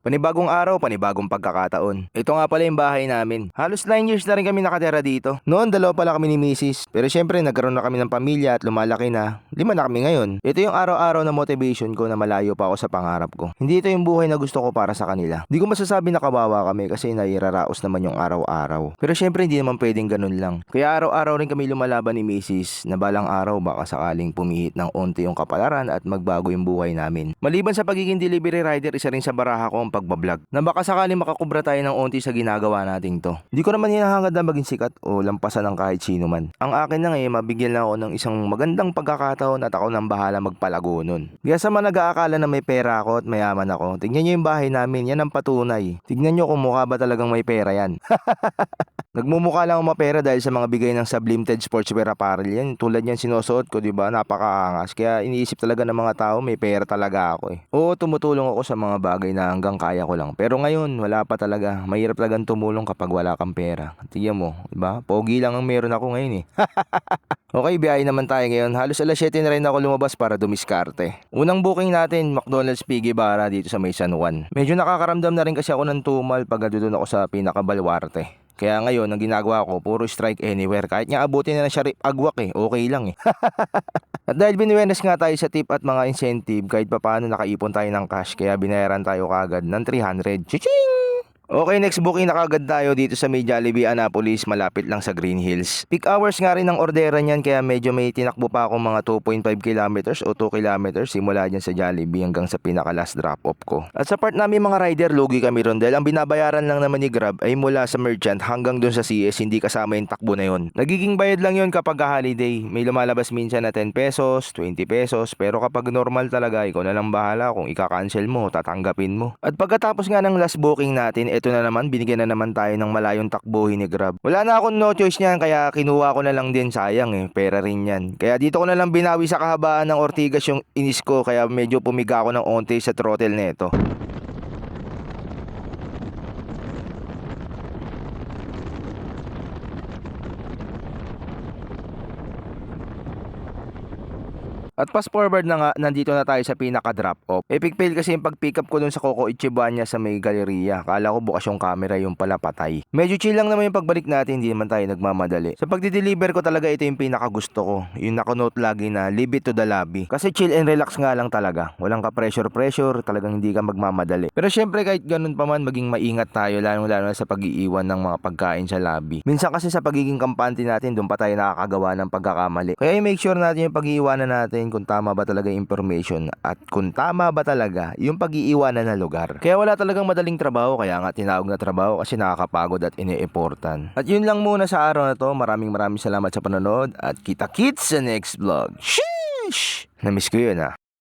Panibagong araw, panibagong pagkakataon. Ito nga pala yung bahay namin. Halos 9 years na rin kami nakatira dito. Noon, dalawa pala kami ni Mrs. Pero syempre, nagkaroon na kami ng pamilya at lumalaki na. 5 na kami ngayon. Ito yung araw-araw na motivation ko na malayo pa ako sa pangarap ko. Hindi ito yung buhay na gusto ko para sa kanila. Di ko masasabi na kawawa kami kasi nairaraos naman yung araw-araw. Pero syempre, hindi naman pwedeng ganun lang. Kaya araw-araw rin kami lumalaban ni Mrs. na balang araw baka sakaling pumihit ng onti yung kapalaran at magbago yung buhay namin. Maliban sa pagiging delivery rider, isa rin sa baraha ko ang pagbablog na baka sakaling makakubra tayo ng onti sa ginagawa nating to. Di ko naman hinahangad na maging sikat o lampasan ng kahit sino man. Ang akin lang mabigyan lang ako ng isang magandang pagkakataon at ako nang bahala magpalago nun. Kaya sa mga nag-aakala na may pera ako at mayaman ako, tignan nyo yung bahay namin, yan ang patunay. Tignan nyo kung mukha ba talagang may pera yan. Nagmumukha lang ako mapera dahil sa mga bigay ng Sublimated Sportswear Apparel yan. Tulad yan sinusuot ko, di ba? Napakaangas. Kaya iniisip talaga ng mga tao, may pera talaga ako eh. Oo, tumutulong ako sa mga bagay na hanggang kaya ko lang. Pero ngayon, wala pa talaga. Mahirap talagang tumulong kapag wala kang pera. Tignan mo, di ba? Pogi lang ang meron ako ngayon eh. Okay, biyahe naman tayo ngayon. Halos alas 7 na rin ako lumabas para dumiskarte. Unang booking natin, McDonald's Piggy Bara dito sa May San Juan. Medyo nakakaramdam na rin kasi ako ng tumal pag doon ako sa pinakabalwarte. Kaya ngayon, ang ginagawa ko, puro strike anywhere. Kahit nga abutin na siya agwak eh, okay lang eh. At dahil biniwenes nga tayo sa tip at mga incentive, kahit pa paano nakaipon tayo ng cash, kaya binayaran tayo kagad ng 300. Chiching! Okay, next booking na kagad tayo dito sa may Jollibee Annapolis, malapit lang sa Green Hills. Peak hours nga rin ng orderan yan, kaya medyo may tinakbo pa ako mga 2.5 kilometers o 2 kilometers simula dyan sa Jollibee hanggang sa pinaka last drop off ko. At sa part namin mga rider, lugi kami ron dahil ang binabayaran lang naman ni Grab ay mula sa merchant hanggang dun sa CS, hindi kasama yung takbo na yun. Nagiging bayad lang yun kapag holiday. May lumalabas minsan na 10 pesos, 20 pesos, pero kapag normal talaga, ikaw na lang bahala kung ika-cancel mo, tatanggapin mo. At pagkatapos nga ng last booking natin, eto na naman, binigyan na naman tayo ng malayong takbuhin ni Grab. Wala na akong no choice niyan, kaya kinuha ko na lang din, sayang eh, pera rin yan. Kaya dito ko na lang binawi sa kahabaan ng Ortigas yung inis ko, kaya medyo pumiga ako ng onti sa throttle nito. At fast forward na nga, nandito na tayo sa pinaka drop off. Epic fail kasi yung pag pick up ko dun sa Coco Ichibunya sa may galeria. Kala ko bukas yung camera, yung pala patay. Medyo chill lang naman yung pagbalik natin, hindi naman tayo nagmamadali. Sa pagdi-deliver ko talaga, ito yung pinaka gusto ko. Yung nakanote lagi na leave it to the lobby. Kasi chill and relax nga lang talaga. Walang ka pressure, talagang hindi ka magmamadali. Pero syempre kahit ganun pa man, maging maingat tayo, lalo na sa pag-iiwan ng mga pagkain sa lobby. Minsan kasi sa pagiging kampante natin, doon pa tayo nakakagawa ng pagkakamali. Kaya make sure natin yung pag-iiwanan natin kung tama ba talaga yung information at kung tama ba talaga yung pag-iiwanan na lugar. Kaya wala talagang madaling trabaho, kaya nga tinawag na trabaho kasi nakakapagod at iniimportan. At yun lang muna sa araw na to. Maraming salamat sa panonood at kita-kits sa next vlog. Sheesh! Namiss ko yun